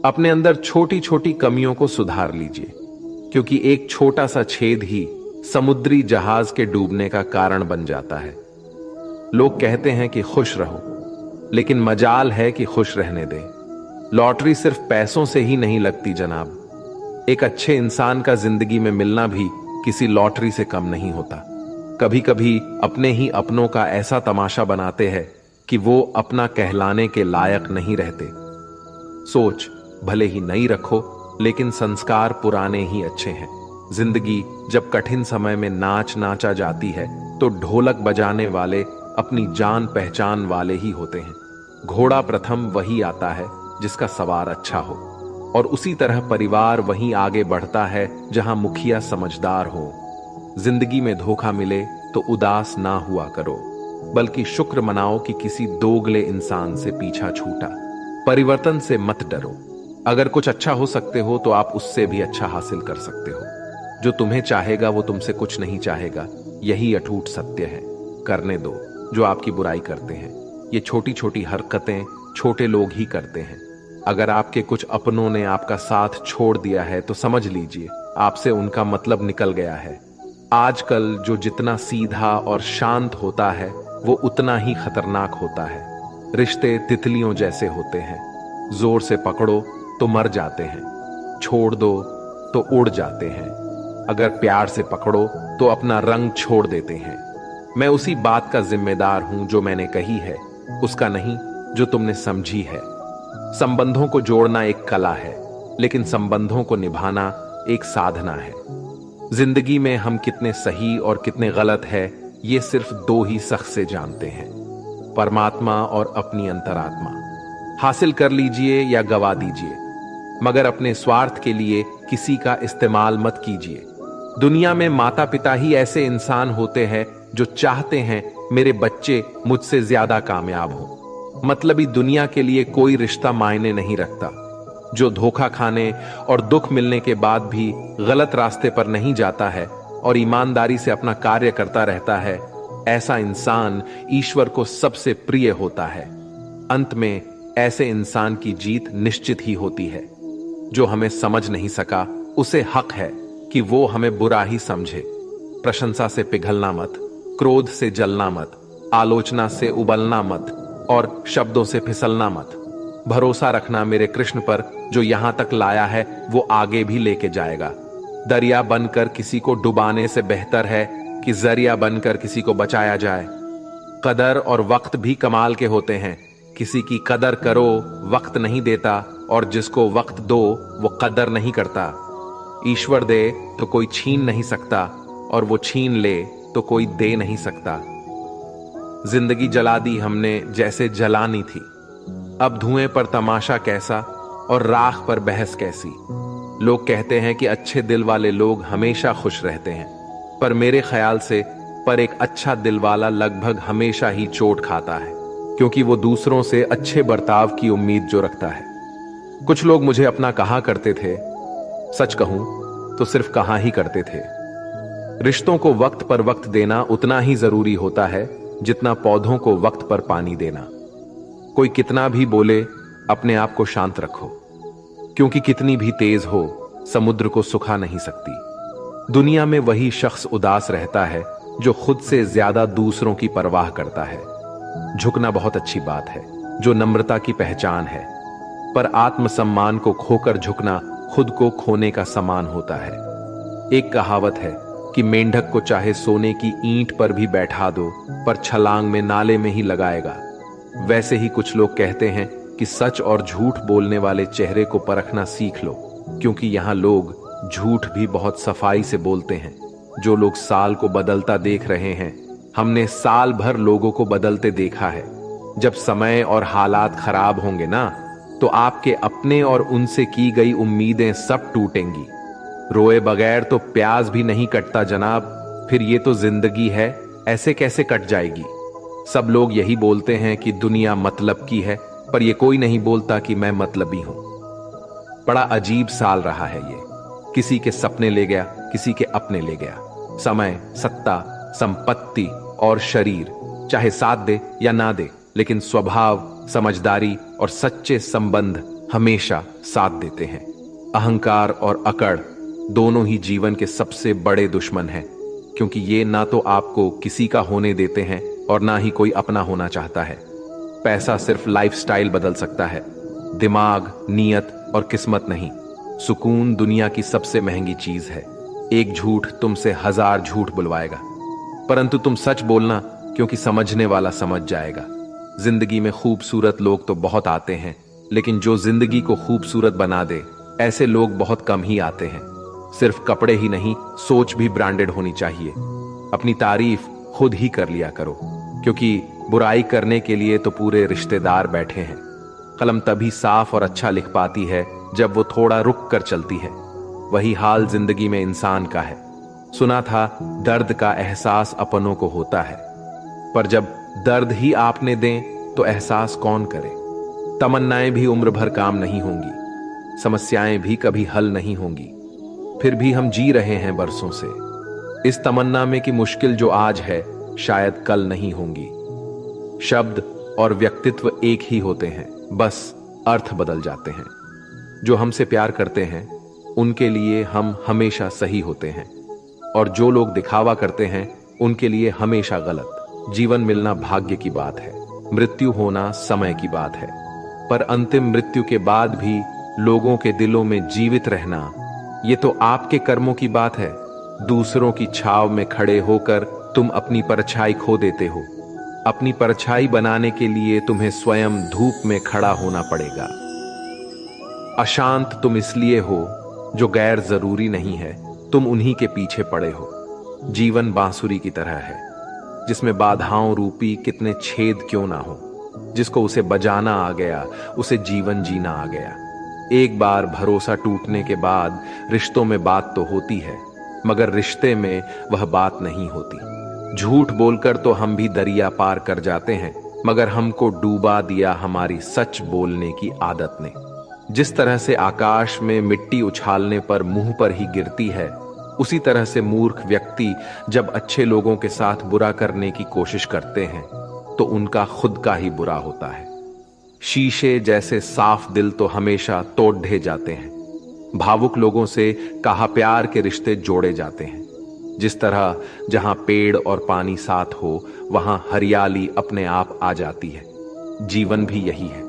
अपने अंदर छोटी छोटी कमियों को सुधार लीजिए, क्योंकि एक छोटा सा छेद ही समुद्री जहाज के डूबने का कारण बन जाता है। लोग कहते हैं कि खुश रहो, लेकिन मजाल है कि खुश रहने दें। लॉटरी सिर्फ पैसों से ही नहीं लगती जनाब। एक अच्छे इंसान का जिंदगी में मिलना भी किसी लॉटरी से कम नहीं होता। कभी कभी अपने ही अपनों का ऐसा तमाशा बनाते हैं कि वो अपना कहलाने के लायक नहीं रहते। सोच भले ही नई रखो, लेकिन संस्कार पुराने ही अच्छे हैं। जिंदगी जब कठिन समय में नाच नाचा जाती है तो ढोलक बजाने वाले अपनी जान पहचान वाले ही होते हैं। घोड़ा प्रथम वही आता है जिसका सवार अच्छा हो, और उसी तरह परिवार वहीं आगे बढ़ता है जहां मुखिया समझदार हो। जिंदगी में धोखा मिले तो उदास ना हुआ करो, बल्कि शुक्र मनाओ कि किसी दोगले इंसान से पीछा छूटा। परिवर्तन से मत डरो। अगर कुछ अच्छा हो सकते हो तो आप उससे भी अच्छा हासिल कर सकते हो। जो तुम्हें चाहेगा वो तुमसे कुछ नहीं चाहेगा, यही अटूट सत्य है। करने दो जो आपकी बुराई करते हैं। ये छोटी छोटी हरकतें छोटे लोग ही करते हैं। अगर आपके कुछ अपनों ने आपका साथ छोड़ दिया है तो समझ लीजिए आपसे उनका मतलब निकल गया है। आजकल जो जितना सीधा और शांत होता है वो उतना ही खतरनाक होता है। रिश्ते तितलियों जैसे होते हैं, जोर से पकड़ो तो मर जाते हैं, छोड़ दो तो उड़ जाते हैं। अगर प्यार से पकड़ो तो अपना रंग छोड़ देते हैं। मैं उसी बात का जिम्मेदार हूं जो मैंने कही है, उसका नहीं जो तुमने समझी है। संबंधों को जोड़ना एक कला है, लेकिन संबंधों को निभाना एक साधना है। जिंदगी में हम कितने सही और कितने गलत है ये सिर्फ दो ही शख्स से जानते हैं, परमात्मा और अपनी अंतरात्मा। हासिल कर लीजिए या गवा दीजिए, मगर अपने स्वार्थ के लिए किसी का इस्तेमाल मत कीजिए। दुनिया में माता पिता ही ऐसे इंसान होते हैं जो चाहते हैं मेरे बच्चे मुझसे ज्यादा कामयाब हो। मतलबी दुनिया के लिए कोई रिश्ता मायने नहीं रखता। जो धोखा खाने और दुख मिलने के बाद भी गलत रास्ते पर नहीं जाता है और ईमानदारी से अपना कार्य करता रहता है, ऐसा इंसान ईश्वर को सबसे प्रिय होता है। अंत में ऐसे इंसान की जीत निश्चित ही होती है। जो हमें समझ नहीं सका उसे हक है कि वो हमें बुरा ही समझे। प्रशंसा से पिघलना मत, क्रोध से जलना मत, आलोचना से उबलना मत और शब्दों से फिसलना मत। भरोसा रखना मेरे कृष्ण पर, जो यहां तक लाया है वो आगे भी लेके जाएगा। दरिया बनकर किसी को डुबाने से बेहतर है कि जरिया बनकर किसी को बचाया जाए। कदर और वक्त भी कमाल के होते हैं। किसी की कदर करो, वक्त नहीं देता, और जिसको वक्त दो वो कदर नहीं करता। ईश्वर दे तो कोई छीन नहीं सकता, और वो छीन ले तो कोई दे नहीं सकता। जिंदगी जला दी हमने जैसे जलानी थी। अब धुएं पर तमाशा कैसा और राख पर बहस कैसी। लोग कहते हैं कि अच्छे दिल वाले लोग हमेशा खुश रहते हैं, पर मेरे ख्याल से एक अच्छा दिल वाला लगभग हमेशा ही चोट खाता है, क्योंकि वो दूसरों से अच्छे बर्ताव की उम्मीद जो रखता है। कुछ लोग मुझे अपना कहा करते थे, सच कहूं तो सिर्फ कहा ही करते थे। रिश्तों को वक्त पर वक्त देना उतना ही जरूरी होता है जितना पौधों को वक्त पर पानी देना। कोई कितना भी बोले, अपने आप को शांत रखो, क्योंकि कितनी भी तेज हो समुद्र को सुखा नहीं सकती। दुनिया में वही शख्स उदास रहता है जो खुद से ज्यादा दूसरों की परवाह करता है। झुकना बहुत अच्छी बात है, जो नम्रता की पहचान है, पर आत्मसम्मान को खोकर झुकना खुद को खोने का समान होता है। एक कहावत है कि मेंढक को चाहे सोने की ईंट पर भी बैठा दो, पर छलांग में नाले में ही लगाएगा। वैसे ही कुछ लोग कहते हैं कि सच और झूठ बोलने वाले चेहरे को परखना सीख लो, क्योंकि यहां लोग झूठ भी बहुत सफाई से बोलते हैं। जो लोग साल को बदलता देख रहे हैं, हमने साल भर लोगों को बदलते देखा है। जब समय और हालात खराब होंगे ना, तो आपके अपने और उनसे की गई उम्मीदें सब टूटेंगी। रोए बगैर तो प्याज भी नहीं कटता जनाब। फिर ये तो जिंदगी है, ऐसे कैसे कट जाएगी। सब लोग यही बोलते हैं कि दुनिया मतलब की है, पर ये कोई नहीं बोलता कि मैं मतलबी हूं। बड़ा अजीब साल रहा है ये। किसी के सपने ले गया, किसी के अपने ले गया। समय, सत्ता, संपत्ति और शरीर चाहे साथ दे या ना दे, लेकिन स्वभाव, समझदारी और सच्चे संबंध हमेशा साथ देते हैं। अहंकार और अकड़ दोनों ही जीवन के सबसे बड़े दुश्मन हैं, क्योंकि ये ना तो आपको किसी का होने देते हैं और ना ही कोई अपना होना चाहता है। पैसा सिर्फ लाइफस्टाइल बदल सकता है, दिमाग, नीयत और किस्मत नहीं। सुकून दुनिया की सबसे महंगी चीज है। एक झूठ तुमसे 1000 झूठ बुलवाएगा, परंतु तुम सच बोलना, क्योंकि समझने वाला समझ जाएगा। जिंदगी में खूबसूरत लोग तो बहुत आते हैं, लेकिन जो जिंदगी को खूबसूरत बना दे, ऐसे लोग बहुत कम ही आते हैं। सिर्फ कपड़े ही नहीं, सोच भी ब्रांडेड होनी चाहिए। अपनी तारीफ खुद ही कर लिया करो, क्योंकि बुराई करने के लिए तो पूरे रिश्तेदार बैठे हैं। कलम तभी साफ और अच्छा लिख पाती है जब वो थोड़ा रुक कर चलती है। वही हाल जिंदगी में इंसान का है। सुना था दर्द का एहसास अपनों को होता है, पर जब दर्द ही आपने दें तो एहसास कौन करे। तमन्नाएं भी उम्र भर काम नहीं होंगी, समस्याएं भी कभी हल नहीं होंगी, फिर भी हम जी रहे हैं बरसों से इस तमन्ना में कि मुश्किल जो आज है शायद कल नहीं होंगी। शब्द और व्यक्तित्व एक ही होते हैं, बस अर्थ बदल जाते हैं। जो हमसे प्यार करते हैं उनके लिए हम हमेशा सही होते हैं, और जो लोग दिखावा करते हैं उनके लिए हमेशा गलत। जीवन मिलना भाग्य की बात है, मृत्यु होना समय की बात है, पर अंतिम मृत्यु के बाद भी लोगों के दिलों में जीवित रहना, ये तो आपके कर्मों की बात है। दूसरों की छाव में खड़े होकर तुम अपनी परछाई खो देते हो। अपनी परछाई बनाने के लिए तुम्हें स्वयं धूप में खड़ा होना पड़ेगा। अशांत तुम इसलिए हो जो गैर जरूरी नहीं है, तुम उन्हीं के पीछे पड़े हो। जीवन बांसुरी की तरह है, जिसमें बाधाओं रूपी कितने छेद क्यों ना हो। जिसको उसे बजाना आ गया, उसे जीवन जीना आ गया। एक बार भरोसा टूटने के बाद रिश्तों में बात तो होती है, मगर रिश्ते में वह बात नहीं होती। झूठ बोलकर तो हम भी दरिया पार कर जाते हैं, मगर हमको डूबा दिया हमारी सच बोलने की आदत ने। जिस तरह से आकाश में मिट्टी उछालने पर मुंह पर ही गिरती है, उसी तरह से मूर्ख व्यक्ति जब अच्छे लोगों के साथ बुरा करने की कोशिश करते हैं तो उनका खुद का ही बुरा होता है। शीशे जैसे साफ दिल तो हमेशा तोड़ ढे जाते हैं। भावुक लोगों से कहा प्यार के रिश्ते जोड़े जाते हैं। जिस तरह जहां पेड़ और पानी साथ हो, वहां हरियाली अपने आप आ जाती है। जीवन भी यही है,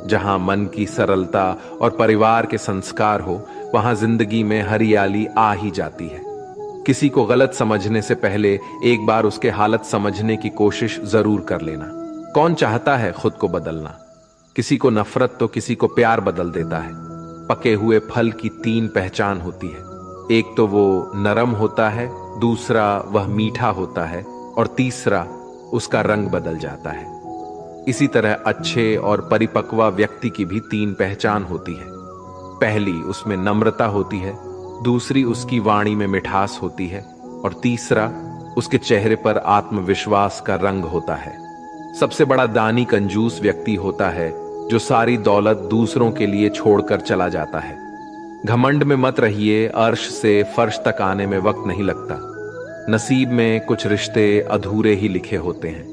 जहां मन की सरलता और परिवार के संस्कार हो, वहां जिंदगी में हरियाली आ ही जाती है। किसी को गलत समझने से पहले एक बार उसके हालत समझने की कोशिश जरूर कर लेना। कौन चाहता है खुद को बदलना? किसी को नफरत तो किसी को प्यार बदल देता है। पके हुए फल की 3 पहचान होती है, एक तो वो नरम होता है, दूसरा वह मीठा होता है, और तीसरा उसका रंग बदल जाता है। इसी तरह अच्छे और परिपक्व व्यक्ति की भी 3 पहचान होती है। पहली उसमें नम्रता होती है, दूसरी उसकी वाणी में मिठास होती है, और तीसरा उसके चेहरे पर आत्मविश्वास का रंग होता है। सबसे बड़ा दानी कंजूस व्यक्ति होता है जो सारी दौलत दूसरों के लिए छोड़कर चला जाता है। घमंड में मत रहिए, अर्श से फर्श तक आने में वक्त नहीं लगता। नसीब में कुछ रिश्ते अधूरे ही लिखे होते हैं,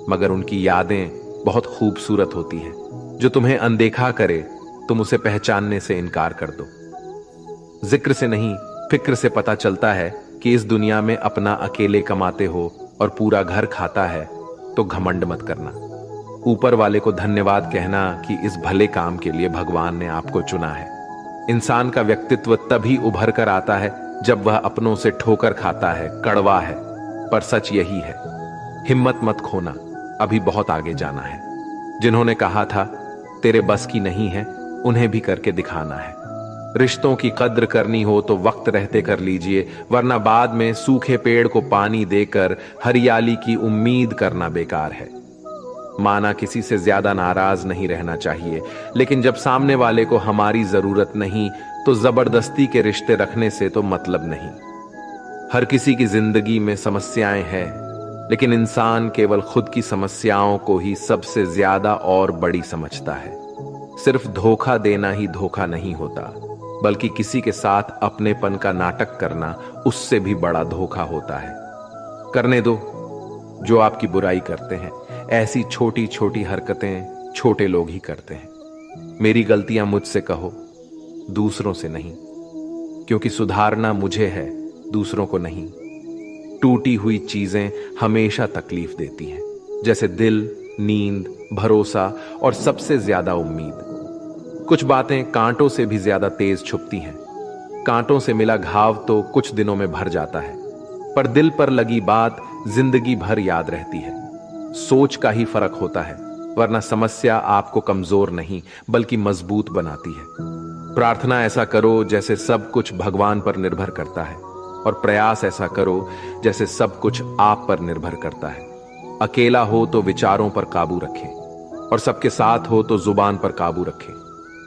मगर उनकी यादें बहुत खूबसूरत होती हैं। जो तुम्हें अनदेखा करे, तुम उसे पहचानने से इनकार कर दो। जिक्र से नहीं, फिक्र से पता चलता है कि इस दुनिया में अपना अकेले कमाते हो और पूरा घर खाता है, तो घमंड मत करना। ऊपर वाले को धन्यवाद कहना कि इस भले काम के लिए भगवान ने आपको चुना है। इंसान का व्यक्तित्व तभी उभर कर आता है जब वह अपनों से ठोकर खाता है, कड़वा है, पर सच यही है। हिम्मत मत खोना, अभी बहुत आगे जाना है। जिन्होंने कहा था तेरे बस की नहीं है, उन्हें भी करके दिखाना है। रिश्तों की कद्र करनी हो तो वक्त रहते कर लीजिए, वरना बाद में सूखे पेड़ को पानी देकर हरियाली की उम्मीद करना बेकार है। माना किसी से ज्यादा नाराज नहीं रहना चाहिए, लेकिन जब सामने वाले को हमारी जरूरत नहीं तो जबरदस्ती के रिश्ते रखने से तो मतलब नहीं। हर किसी की जिंदगी में समस्याएं हैं, लेकिन इंसान केवल खुद की समस्याओं को ही सबसे ज्यादा और बड़ी समझता है। सिर्फ धोखा देना ही धोखा नहीं होता, बल्कि किसी के साथ अपनेपन का नाटक करना उससे भी बड़ा धोखा होता है। करने दो जो आपकी बुराई करते हैं। ऐसी छोटी छोटी हरकतें छोटे लोग ही करते हैं। मेरी गलतियां मुझसे कहो, दूसरों से नहीं, क्योंकि सुधारना मुझे है, दूसरों को नहीं। टूटी हुई चीजें हमेशा तकलीफ देती हैं, जैसे दिल, नींद, भरोसा और सबसे ज्यादा उम्मीद। कुछ बातें कांटों से भी ज्यादा तेज छुपती हैं। कांटों से मिला घाव तो कुछ दिनों में भर जाता है, पर दिल पर लगी बात जिंदगी भर याद रहती है। सोच का ही फर्क होता है, वरना समस्या आपको कमजोर नहीं बल्कि मजबूत बनाती है। प्रार्थना ऐसा करो जैसे सब कुछ भगवान पर निर्भर करता है, और प्रयास ऐसा करो जैसे सब कुछ आप पर निर्भर करता है। अकेला हो तो विचारों पर काबू रखें, और सबके साथ हो तो जुबान पर काबू रखें।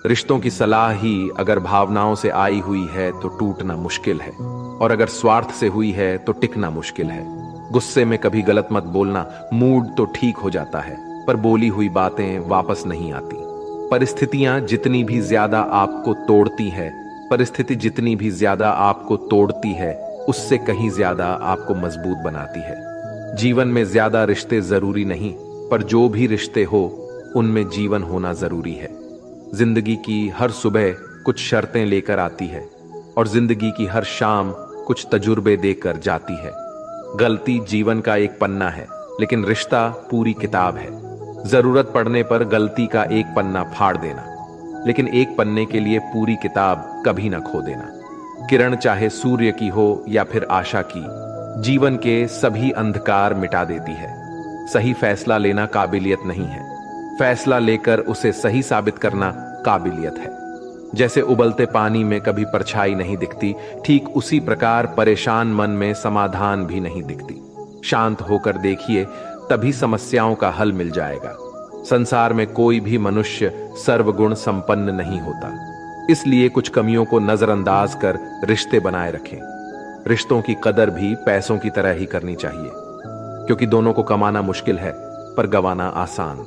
रिश्तों की सलाह ही अगर भावनाओं से आई हुई है तो टूटना मुश्किल है, और अगर स्वार्थ से हुई है तो टिकना मुश्किल है। गुस्से में कभी गलत मत बोलना, मूड तो ठीक हो जाता है, पर बोली हुई बातें वापस नहीं आती। परिस्थितियां जितनी भी ज्यादा आपको तोड़ती है, परिस्थिति जितनी भी ज्यादा आपको तोड़ती है, उससे कहीं ज्यादा आपको मजबूत बनाती है। जीवन में ज्यादा रिश्ते जरूरी नहीं, पर जो भी रिश्ते हो उनमें जीवन होना जरूरी है। जिंदगी की हर सुबह कुछ शर्तें लेकर आती है, और जिंदगी की हर शाम कुछ तजुर्बे देकर जाती है। गलती जीवन का एक पन्ना है, लेकिन रिश्ता पूरी किताब है। जरूरत पड़ने पर गलती का एक पन्ना फाड़ देना, लेकिन एक पन्ने के लिए पूरी किताब कभी ना खो देना। किरण चाहे सूर्य की हो या फिर आशा की, जीवन के सभी अंधकार मिटा देती है। सही फैसला लेना काबिलियत नहीं है, फैसला लेकर उसे सही साबित करना काबिलियत है। जैसे उबलते पानी में कभी परछाई नहीं दिखती, ठीक उसी प्रकार परेशान मन में समाधान भी नहीं दिखती। शांत होकर देखिए, तभी समस्याओं का हल मिल जाएगा। संसार में कोई भी मनुष्य सर्वगुण संपन्न नहीं होता, इसलिए कुछ कमियों को नजरअंदाज कर रिश्ते बनाए रखें। रिश्तों की कदर भी पैसों की तरह ही करनी चाहिए, क्योंकि दोनों को कमाना मुश्किल है पर गंवाना आसान।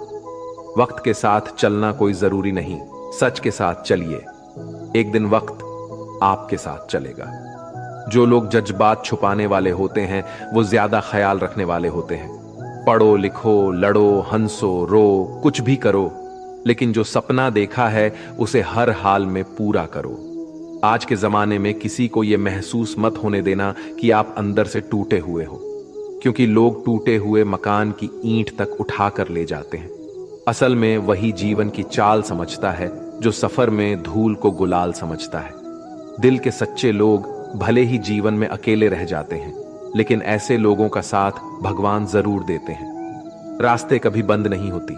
वक्त के साथ चलना कोई जरूरी नहीं, सच के साथ चलिए, एक दिन वक्त आपके साथ चलेगा। जो लोग जज्बात छुपाने वाले होते हैं वो ज्यादा ख्याल रखने वाले होते हैं। पढ़ो, लिखो, लड़ो, हंसो, रो, कुछ भी करो, लेकिन जो सपना देखा है उसे हर हाल में पूरा करो। आज के जमाने में किसी को यह महसूस मत होने देना कि आप अंदर से टूटे हुए हो, क्योंकि लोग टूटे हुए मकान की ईंट तक उठा कर ले जाते हैं। असल में वही जीवन की चाल समझता है जो सफर में धूल को गुलाल समझता है। दिल के सच्चे लोग भले ही जीवन में अकेले रह जाते हैं, लेकिन ऐसे लोगों का साथ भगवान जरूर देते हैं। रास्ते कभी बंद नहीं होती,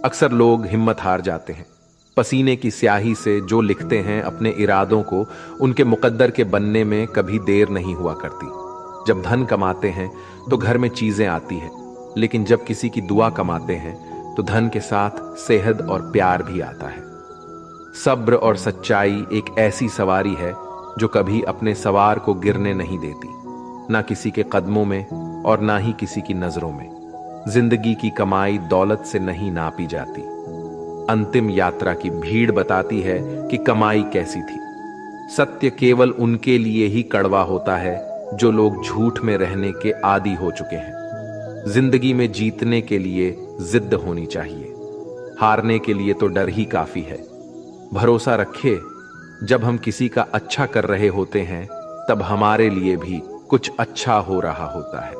अक्सर लोग हिम्मत हार जाते हैं। पसीने की स्याही से जो लिखते हैं अपने इरादों को, उनके मुकद्दर के बनने में कभी देर नहीं हुआ करती। जब धन कमाते हैं तो घर में चीजें आती हैं, लेकिन जब किसी की दुआ कमाते हैं तो धन के साथ सेहत और प्यार भी आता है। सब्र और सच्चाई एक ऐसी सवारी है जो कभी अपने सवार को गिरने नहीं देती, ना किसी के कदमों में और ना ही किसी की नजरों में। जिंदगी की कमाई दौलत से नहीं नापी जाती। अंतिम यात्रा की भीड़ बताती है कि कमाई कैसी थी। सत्य केवल उनके लिए ही कड़वा होता है जो लोग झूठ में रहने के आदी हो चुके हैं। जिंदगी में जीतने के लिए जिद्द होनी चाहिए, हारने के लिए तो डर ही काफी है। भरोसा रखिए, जब हम किसी का अच्छा कर रहे होते हैं तब हमारे लिए भी कुछ अच्छा हो रहा होता है।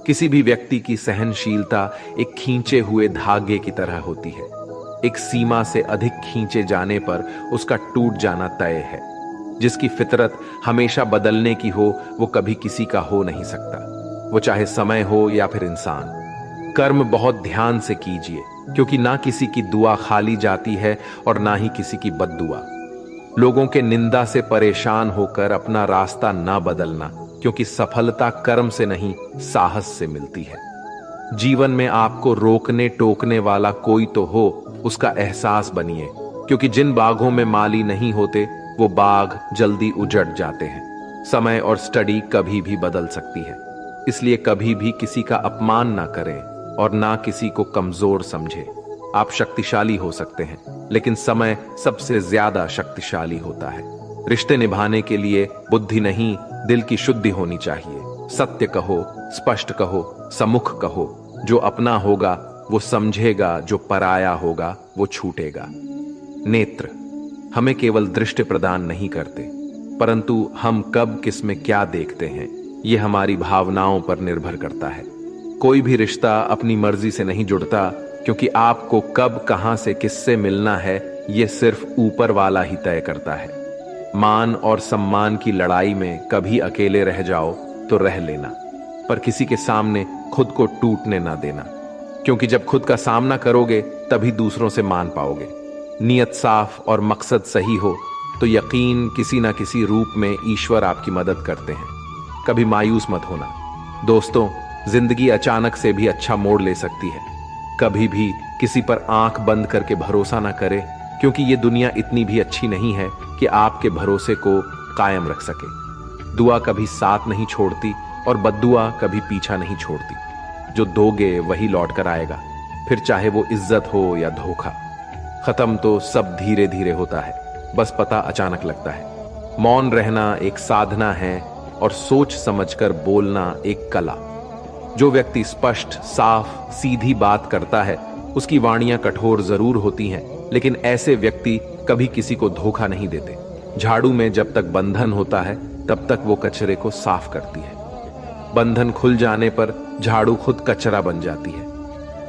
किसी भी व्यक्ति की सहनशीलता एक खींचे हुए धागे की तरह होती है। एक सीमा से अधिक खींचे जाने पर उसका टूट जाना तय है। जिसकी फितरत हमेशा बदलने की हो वो कभी किसी का हो नहीं सकता, वो चाहे समय हो या फिर इंसान। कर्म बहुत ध्यान से कीजिए, क्योंकि ना किसी की दुआ खाली जाती है और ना ही किसी की बद्दुआ। लोगों के निंदा से परेशान होकर अपना रास्ता ना बदलना, क्योंकि सफलता कर्म से नहीं साहस से मिलती है। जीवन में आपको रोकने टोकने वाला कोई तो हो, उसका एहसास बनिए, क्योंकि जिन बागों में माली नहीं होते वो बाग जल्दी उजड़ जाते हैं। समय और स्टडी कभी भी बदल सकती है, इसलिए कभी भी किसी का अपमान ना करें और ना किसी को कमजोर समझें। आप शक्तिशाली हो सकते हैं, लेकिन समय सबसे ज्यादा शक्तिशाली होता है। रिश्ते निभाने के लिए बुद्धि नहीं, दिल की शुद्धि होनी चाहिए। सत्य कहो, स्पष्ट कहो, सम्मुख कहो। जो अपना होगा वो समझेगा, जो पराया होगा वो छूटेगा। नेत्र हमें केवल दृष्टि प्रदान नहीं करते, परंतु हम कब किस में क्या देखते हैं यह हमारी भावनाओं पर निर्भर करता है। कोई भी रिश्ता अपनी मर्जी से नहीं जुड़ता, क्योंकि आपको कब कहां से किससे मिलना है यह सिर्फ ऊपर वाला ही तय करता है। मान और सम्मान की लड़ाई में कभी अकेले रह जाओ तो रह लेना, पर किसी के सामने खुद को टूटने ना देना, क्योंकि जब खुद का सामना करोगे तभी दूसरों से मान पाओगे। नियत साफ और मकसद सही हो तो यकीन किसी ना किसी रूप में ईश्वर आपकी मदद करते हैं। कभी मायूस मत होना दोस्तों, जिंदगी अचानक से भी अच्छा मोड़ ले सकती है। कभी भी किसी पर आंख बंद करके भरोसा ना करें, क्योंकि ये दुनिया इतनी भी अच्छी नहीं है कि आपके भरोसे को कायम रख सके। दुआ कभी साथ नहीं छोड़ती और बद्दुआ कभी पीछा नहीं छोड़ती। जो दोगे वही लौट कर आएगा, फिर चाहे वो इज्जत हो या धोखा। खत्म तो सब धीरे धीरे होता है, बस पता अचानक लगता है। मौन रहना एक साधना है और सोच समझकर बोलना एक कला। जो व्यक्ति स्पष्ट, साफ, सीधी बात करता है उसकी वाणियां कठोर जरूर होती हैं, लेकिन ऐसे व्यक्ति कभी किसी को धोखा नहीं देते। झाड़ू में जब तक बंधन होता है तब तक वो कचरे को साफ करती है। बंधन खुल जाने पर झाड़ू खुद कचरा बन जाती है।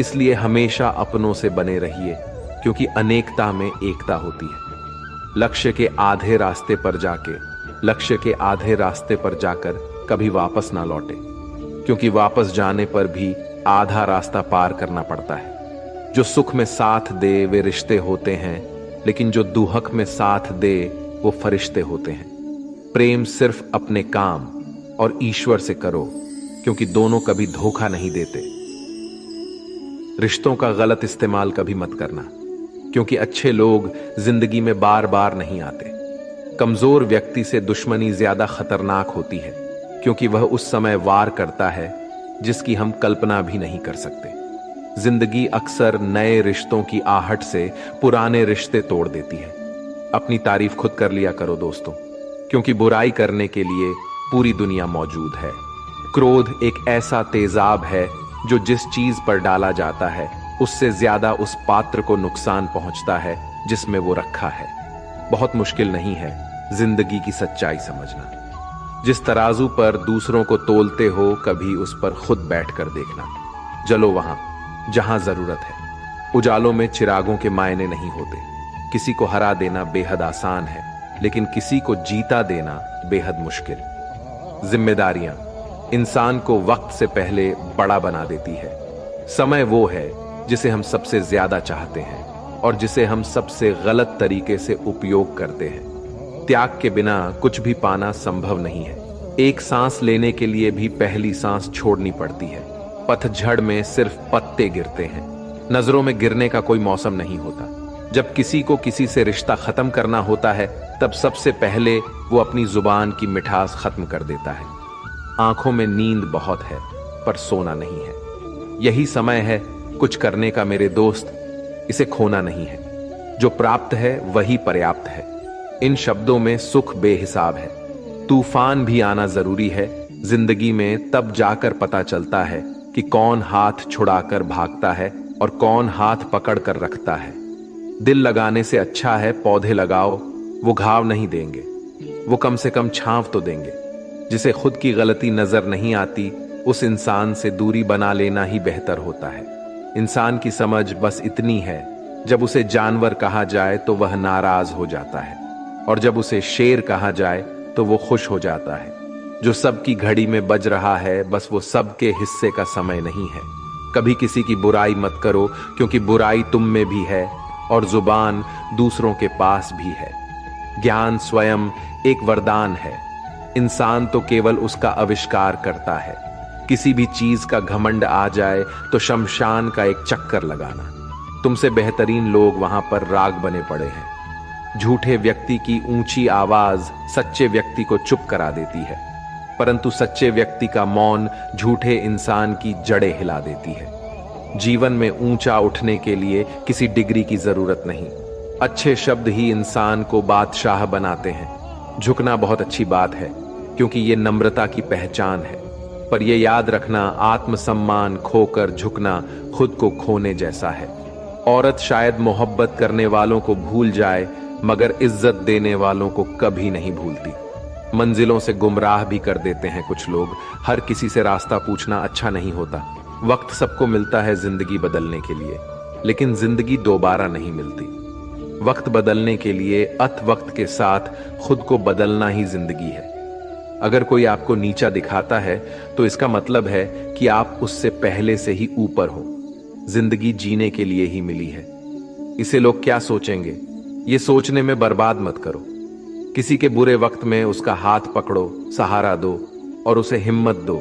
इसलिए हमेशा अपनों से बने रहिए, क्योंकि अनेकता में एकता होती है। लक्ष्य के आधे रास्ते पर जाकर कभी वापस ना लौटे, क्योंकि वापस जाने पर भी आधा रास्ता पार करना पड़ता है। जो सुख में साथ दे वे रिश्ते होते हैं, लेकिन जो दुहक में साथ दे वो फरिश्ते होते हैं। प्रेम सिर्फ अपने काम और ईश्वर से करो, क्योंकि दोनों कभी धोखा नहीं देते। रिश्तों का गलत इस्तेमाल कभी मत करना, क्योंकि अच्छे लोग जिंदगी में बार बार नहीं आते। कमजोर व्यक्ति से दुश्मनी ज्यादा खतरनाक होती है, क्योंकि वह उस समय वार करता है जिसकी हम कल्पना भी नहीं कर सकते। जिंदगी अक्सर नए रिश्तों की आहट से पुराने रिश्ते तोड़ देती है। अपनी तारीफ खुद कर लिया करो दोस्तों, क्योंकि बुराई करने के लिए पूरी दुनिया मौजूद है। क्रोध एक ऐसा तेजाब है जो जिस चीज पर डाला जाता है उससे ज्यादा उस पात्र को नुकसान पहुंचता है जिसमें वो रखा है। बहुत मुश्किल नहीं है जिंदगी की सच्चाई समझना। जिस तराजू पर दूसरों को तोलते हो कभी उस पर खुद बैठकर देखना। जलो वहां जहां जरूरत है। उजालों में चिरागों के मायने नहीं होते। किसी को हरा देना बेहद आसान है, लेकिन किसी को जीता देना बेहद मुश्किल। जिम्मेदारियां इंसान को वक्त से पहले बड़ा बना देती है। समय वो है जिसे हम सबसे ज्यादा चाहते हैं और जिसे हम सबसे गलत तरीके से उपयोग करते हैं। त्याग के बिना कुछ भी पाना संभव नहीं है। एक सांस लेने के लिए भी पहली सांस छोड़नी पड़ती है। पतझड़ में सिर्फ पत्ते गिरते हैं। नजरों में गिरने का कोई मौसम नहीं होता। जब किसी को किसी से रिश्ता खत्म करना होता है तब सबसे पहले वो अपनी जुबान की मिठास खत्म कर देता है। आंखों में नींद बहुत है पर सोना नहीं है। यही समय है कुछ करने का मेरे दोस्त, इसे खोना नहीं है। जो प्राप्त है वही पर्याप्त है। इन शब्दों में सुख बेहिसाब है। तूफान भी आना जरूरी है। जिंदगी में तब जाकर पता चलता है कि कौन हाथ छुड़ाकर भागता है और कौन हाथ पकड़ कर रखता है। दिल लगाने से अच्छा है पौधे लगाओ, वो घाव नहीं देंगे, वो कम से कम छांव तो देंगे। जिसे खुद की गलती नजर नहीं आती उस इंसान से दूरी बना लेना ही बेहतर होता है। इंसान की समझ बस इतनी है, जब उसे जानवर कहा जाए तो वह नाराज हो जाता है और जब उसे शेर कहा जाए तो वो खुश हो जाता है। जो सबकी घड़ी में बज रहा है बस वो सबके हिस्से का समय नहीं है। कभी किसी की बुराई मत करो, क्योंकि बुराई तुम में भी है और जुबान दूसरों के पास भी है। ज्ञान स्वयं एक वरदान है। इंसान तो केवल उसका आविष्कार करता है। किसी भी चीज का घमंड आ जाए तो शमशान का एक चक्कर लगाना। तुमसे बेहतरीन लोग वहां पर राग बने पड़े हैं। झूठे व्यक्ति की ऊंची आवाज सच्चे व्यक्ति को चुप करा देती है, परंतु सच्चे व्यक्ति का मौन झूठे इंसान की जड़ें हिला देती है। जीवन में ऊंचा उठने के लिए किसी डिग्री की जरूरत नहीं। अच्छे शब्द ही इंसान को बादशाह बनाते हैं। झुकना बहुत अच्छी बात है, क्योंकि ये नम्रता की पहचान है, पर यह याद रखना आत्मसम्मान खोकर झुकना खुद को खोने जैसा है। औरत शायद मोहब्बत करने वालों को भूल जाए, मगर इज्जत देने वालों को कभी नहीं भूलती। मंजिलों से गुमराह भी कर देते हैं कुछ लोग। हर किसी से रास्ता पूछना अच्छा नहीं होता। वक्त सबको मिलता है जिंदगी बदलने के लिए, लेकिन जिंदगी दोबारा नहीं मिलती। वक्त बदलने के लिए अत वक्त के साथ खुद को बदलना ही जिंदगी है। अगर कोई आपको नीचा दिखाता है तो इसका मतलब है कि आप उससे पहले से ही ऊपर हो। जिंदगी जीने के लिए ही मिली है। इसे लोग क्या सोचेंगे, ये सोचने में बर्बाद मत करो। किसी के बुरे वक्त में उसका हाथ पकड़ो, सहारा दो और उसे हिम्मत दो,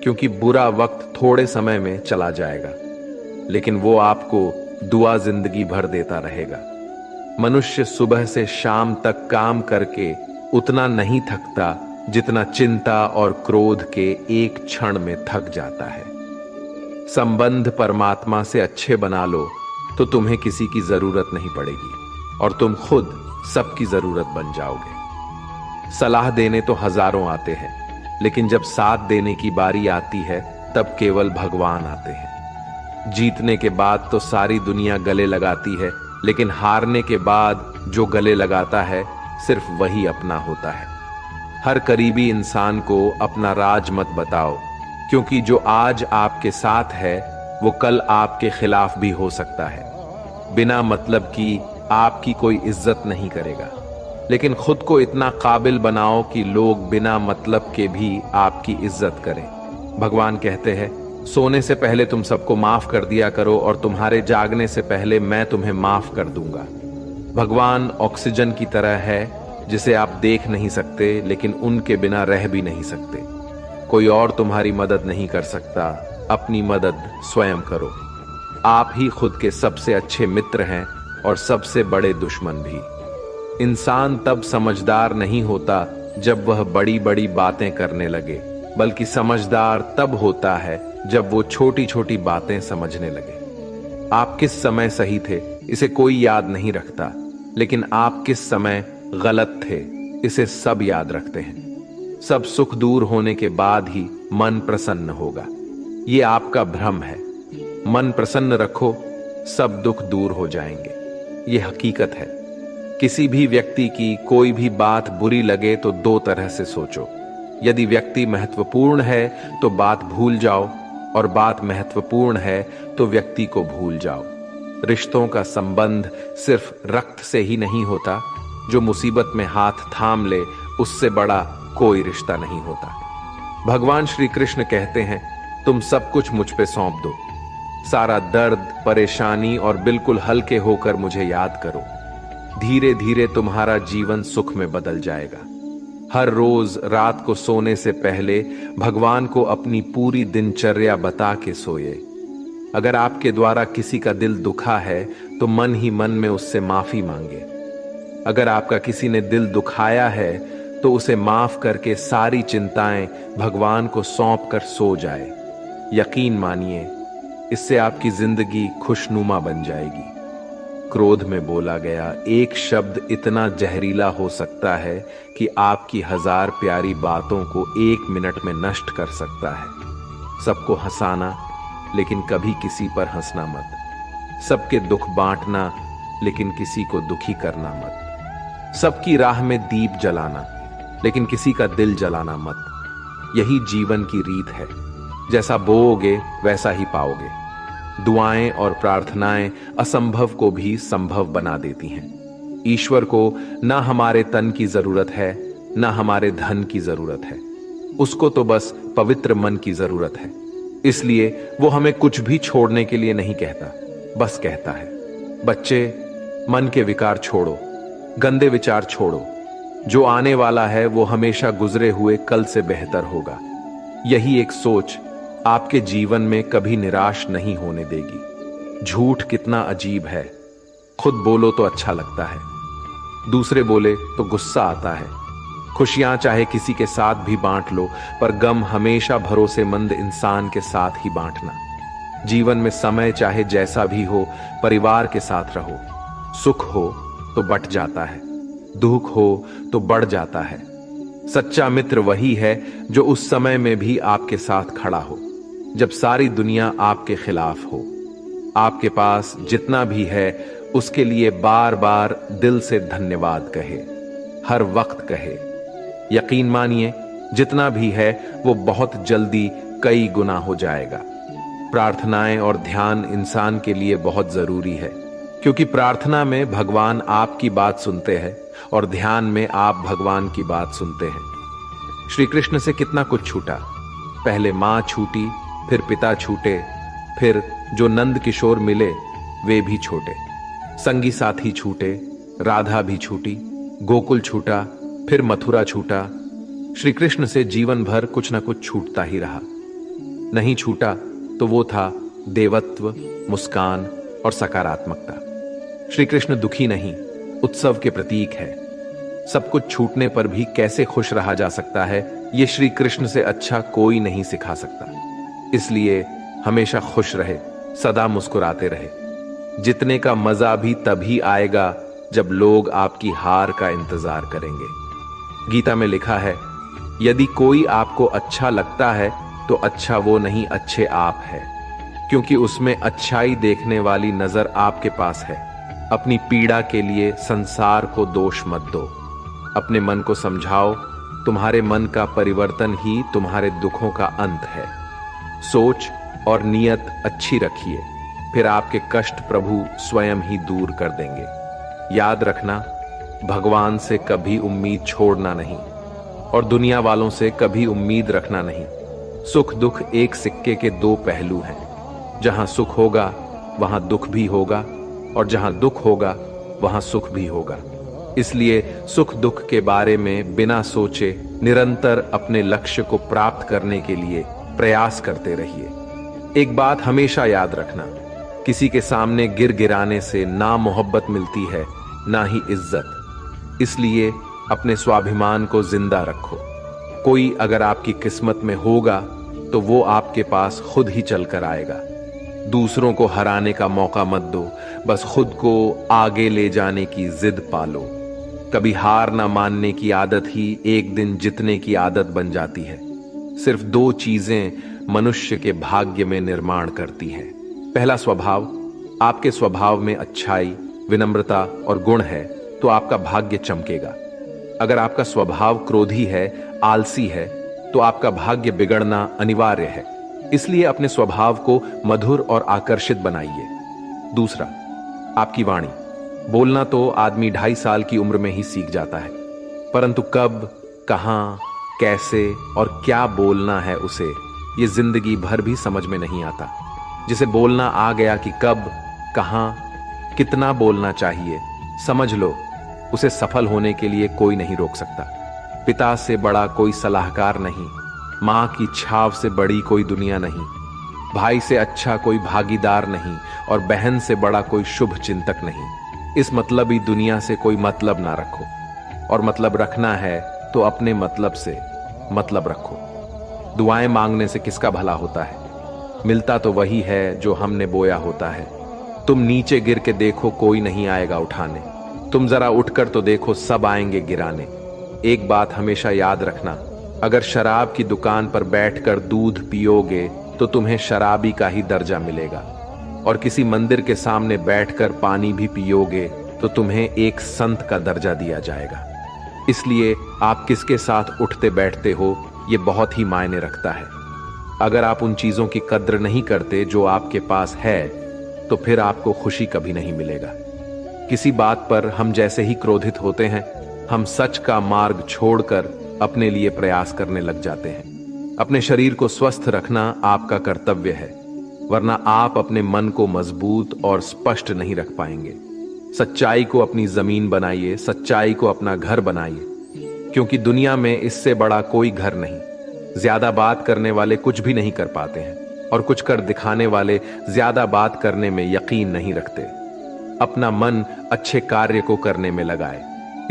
क्योंकि बुरा वक्त थोड़े समय में चला जाएगा, लेकिन वो आपको दुआ जिंदगी भर देता रहेगा। मनुष्य सुबह से शाम तक काम करके उतना नहीं थकता जितना चिंता और क्रोध के एक क्षण में थक जाता है। संबंध परमात्मा से अच्छे बना लो तो तुम्हें किसी की जरूरत नहीं पड़ेगी और तुम खुद सबकी जरूरत बन जाओगे। सलाह देने तो हजारों आते हैं, लेकिन जब साथ देने की बारी आती है तब केवल भगवान आते हैं। जीतने के बाद तो सारी दुनिया गले लगाती है, लेकिन हारने के बाद जो गले लगाता है सिर्फ वही अपना होता है। हर करीबी इंसान को अपना राज मत बताओ, क्योंकि जो आज आपके साथ है वो कल आपके खिलाफ भी हो सकता है। बिना मतलब की आपकी कोई इज्जत नहीं करेगा, लेकिन खुद को इतना काबिल बनाओ कि लोग बिना मतलब के भी आपकी इज्जत करें। भगवान कहते हैं, सोने से पहले तुम सबको माफ कर दिया करो और तुम्हारे जागने से पहले मैं तुम्हें माफ कर दूंगा। भगवान ऑक्सीजन की तरह है जिसे आप देख नहीं सकते, लेकिन उनके बिना रह भी नहीं सकते। कोई और तुम्हारी मदद नहीं कर सकता, अपनी मदद स्वयं करो। आप ही खुद के सबसे अच्छे मित्र हैं और सबसे बड़े दुश्मन भी। इंसान तब समझदार नहीं होता जब वह बड़ी बड़ी बातें करने लगे, बल्कि समझदार तब होता है जब वो छोटी छोटी बातें समझने लगे। आप किस समय सही थे इसे कोई याद नहीं रखता, लेकिन आप किस समय गलत थे इसे सब याद रखते हैं। सब सुख दूर होने के बाद ही मन प्रसन्न होगा। ये आपका भ्रम है। मन प्रसन्न रखो, सब दुख दूर हो जाएंगे। ये हकीकत है। किसी भी व्यक्ति की कोई भी बात बुरी लगे तो दो तरह से सोचो। यदि व्यक्ति महत्वपूर्ण है तो बात भूल जाओ, और बात महत्वपूर्ण है तो व्यक्ति को भूल जाओ। रिश्तों का संबंध सिर्फ रक्त से ही नहीं होता। जो मुसीबत में हाथ थाम ले उससे बड़ा कोई रिश्ता नहीं होता। भगवान श्री कृष्ण कहते हैं, तुम सब कुछ मुझ पे सौंप दो। सारा दर्द, परेशानी और बिल्कुल हल्के होकर मुझे याद करो। धीरे धीरे तुम्हारा जीवन सुख में बदल जाएगा। हर रोज रात को सोने से पहले भगवान को अपनी पूरी दिनचर्या बता के सोए। अगर आपके द्वारा किसी का दिल दुखा है तो मन ही मन में उससे माफी मांगे। अगर आपका किसी ने दिल दुखाया है तो उसे माफ करके सारी चिंताएं भगवान को सौंप कर सो जाए। यकीन मानिए, इससे आपकी जिंदगी खुशनुमा बन जाएगी। क्रोध में बोला गया एक शब्द इतना जहरीला हो सकता है कि आपकी 1000 प्यारी बातों को 1 मिनट में नष्ट कर सकता है। सबको हंसाना, लेकिन कभी किसी पर हंसना मत। सबके दुख बांटना, लेकिन किसी को दुखी करना मत। सबकी राह में दीप जलाना, लेकिन किसी का दिल जलाना मत। यही जीवन की रीत है। जैसा बोओगे वैसा ही पाओगे। दुआएं और प्रार्थनाएं असंभव को भी संभव बना देती हैं। ईश्वर को ना हमारे तन की जरूरत है, ना हमारे धन की जरूरत है। उसको तो बस पवित्र मन की जरूरत है। इसलिए वो हमें कुछ भी छोड़ने के लिए नहीं कहता, बस कहता है, बच्चे, मन के विकार छोड़ो, गंदे विचार छोड़ो। जो आने वाला है वो हमेशा गुजरे हुए कल से बेहतर होगा। यही एक सोच आपके जीवन में कभी निराश नहीं होने देगी। झूठ कितना अजीब है। खुद बोलो तो अच्छा लगता है, दूसरे बोले तो गुस्सा आता है। खुशियां चाहे किसी के साथ भी बांट लो, पर गम हमेशा भरोसेमंद इंसान के साथ ही बांटना। जीवन में समय चाहे जैसा भी हो, परिवार के साथ रहो। सुख हो तो बट जाता है, दुख हो तो बढ़ जाता है। सच्चा मित्र वही है जो उस समय में भी आपके साथ खड़ा हो, जब सारी दुनिया आपके खिलाफ हो। आपके पास जितना भी है उसके लिए बार बार दिल से धन्यवाद कहे, हर वक्त कहे। यकीन मानिए जितना भी है वो बहुत जल्दी कई गुना हो जाएगा। प्रार्थनाएं और ध्यान इंसान के लिए बहुत जरूरी है, क्योंकि प्रार्थना में भगवान आपकी बात सुनते हैं और ध्यान में आप भगवान की बात सुनते हैं। श्री कृष्ण से कितना कुछ छूटा। पहले मां छूटी, फिर पिता छूटे, फिर जो नंद किशोर मिले वे भी छोटे, संगी साथी छूटे, राधा भी छूटी, गोकुल छूटा, फिर मथुरा छूटा। श्री कृष्ण से जीवन भर कुछ ना कुछ छूटता ही रहा। नहीं छूटा तो वो था देवत्व, मुस्कान और सकारात्मकता। श्री कृष्ण दुखी नहीं, उत्सव के प्रतीक है। सब कुछ छूटने पर भी कैसे खुश रहा जा सकता है, ये श्री कृष्ण से अच्छा कोई नहीं सिखा सकता। इसलिए हमेशा खुश रहे, सदा मुस्कुराते रहे। जितने का मजा भी तभी आएगा जब लोग आपकी हार का इंतजार करेंगे। गीता में लिखा है, यदि कोई आपको अच्छा लगता है तो अच्छा वो नहीं, अच्छे आप है, क्योंकि उसमें अच्छाई देखने वाली नजर आपके पास है। अपनी पीड़ा के लिए संसार को दोष मत दो। अपने मन को समझाओ, तुम्हारे मन का परिवर्तन ही तुम्हारे दुखों का अंत है। सोच और नियत अच्छी रखिए, फिर आपके कष्ट प्रभु स्वयं ही दूर कर देंगे। याद रखना, भगवान से कभी उम्मीद छोड़ना नहीं और दुनिया वालों से कभी उम्मीद रखना नहीं। सुख दुख एक सिक्के के दो पहलू हैं। जहां सुख होगा वहां दुख भी होगा, और जहां दुख होगा वहां सुख भी होगा। इसलिए सुख दुख के बारे में बिना सोचे निरंतर अपने लक्ष्य को प्राप्त करने के लिए प्रयास करते रहिए। एक बात हमेशा याद रखना, किसी के सामने गिर गिराने से ना मोहब्बत मिलती है ना ही इज्जत। इसलिए अपने स्वाभिमान को जिंदा रखो। कोई अगर आपकी किस्मत में होगा तो वो आपके पास खुद ही चलकर आएगा। दूसरों को हराने का मौका मत दो, बस खुद को आगे ले जाने की जिद पालो। कभी हार ना मानने की आदत ही एक दिन जीतने की आदत बन जाती है। सिर्फ दो चीजें मनुष्य के भाग्य में निर्माण करती हैं। पहला स्वभाव। आपके स्वभाव में अच्छाई, विनम्रता और गुण है तो आपका भाग्य चमकेगा। अगर आपका स्वभाव क्रोधी है, आलसी है, तो आपका भाग्य बिगड़ना अनिवार्य है। इसलिए अपने स्वभाव को मधुर और आकर्षित बनाइए। दूसरा, आपकी वाणी। बोलना तो आदमी 2.5 साल की उम्र में ही सीख जाता है, परंतु कब, कहां, कैसे और क्या बोलना है उसे ये जिंदगी भर भी समझ में नहीं आता। जिसे बोलना आ गया कि कब, कहां, कितना बोलना चाहिए, समझ लो उसे सफल होने के लिए कोई नहीं रोक सकता। पिता से बड़ा कोई सलाहकार नहीं, मां की छाव से बड़ी कोई दुनिया नहीं, भाई से अच्छा कोई भागीदार नहीं और बहन से बड़ा कोई शुभ चिंतक नहीं। इस मतलबी दुनिया से कोई मतलब ना रखो, और मतलब रखना है तो अपने मतलब से मतलब रखो। दुआएं मांगने से किसका भला होता है? मिलता तो वही है जो हमने बोया होता है। तुम नीचे गिर के देखो, कोई नहीं आएगा उठाने। तुम जरा उठकर तो देखो, सब आएंगे गिराने। एक बात हमेशा याद रखना, अगर शराब की दुकान पर बैठकर दूध पियोगे तो तुम्हें शराबी का ही दर्जा मिलेगा, और किसी मंदिर के सामने बैठकर पानी भी पियोगे तो तुम्हें एक संत का दर्जा दिया जाएगा। इसलिए आप किसके साथ उठते बैठते हो ये बहुत ही मायने रखता है। अगर आप उन चीजों की कद्र नहीं करते जो आपके पास है तो फिर आपको खुशी कभी नहीं मिलेगा। किसी बात पर हम जैसे ही क्रोधित होते हैं, हम सच का मार्ग छोड़कर अपने लिए प्रयास करने लग जाते हैं। अपने शरीर को स्वस्थ रखना आपका कर्तव्य है, वरना आप अपने मन को मजबूत और स्पष्ट नहीं रख पाएंगे। सच्चाई को अपनी जमीन बनाइए, सच्चाई को अपना घर बनाइए, क्योंकि दुनिया में इससे बड़ा कोई घर नहीं। ज्यादा बात करने वाले कुछ भी नहीं कर पाते हैं, और कुछ कर दिखाने वाले ज्यादा बात करने में यकीन नहीं रखते। अपना मन अच्छे कार्य को करने में लगाए,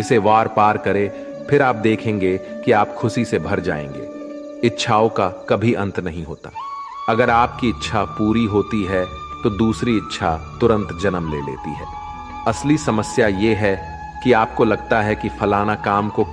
इसे वार पार करे, फिर आप देखेंगे कि आप खुशी से भर जाएंगे। इच्छाओं का कभी अंत नहीं होता। अगर आपकी इच्छा पूरी होती है तो दूसरी इच्छा तुरंत जन्म ले लेती है। असली समस्या यह है कि आपको लगता है कि फलाना काम को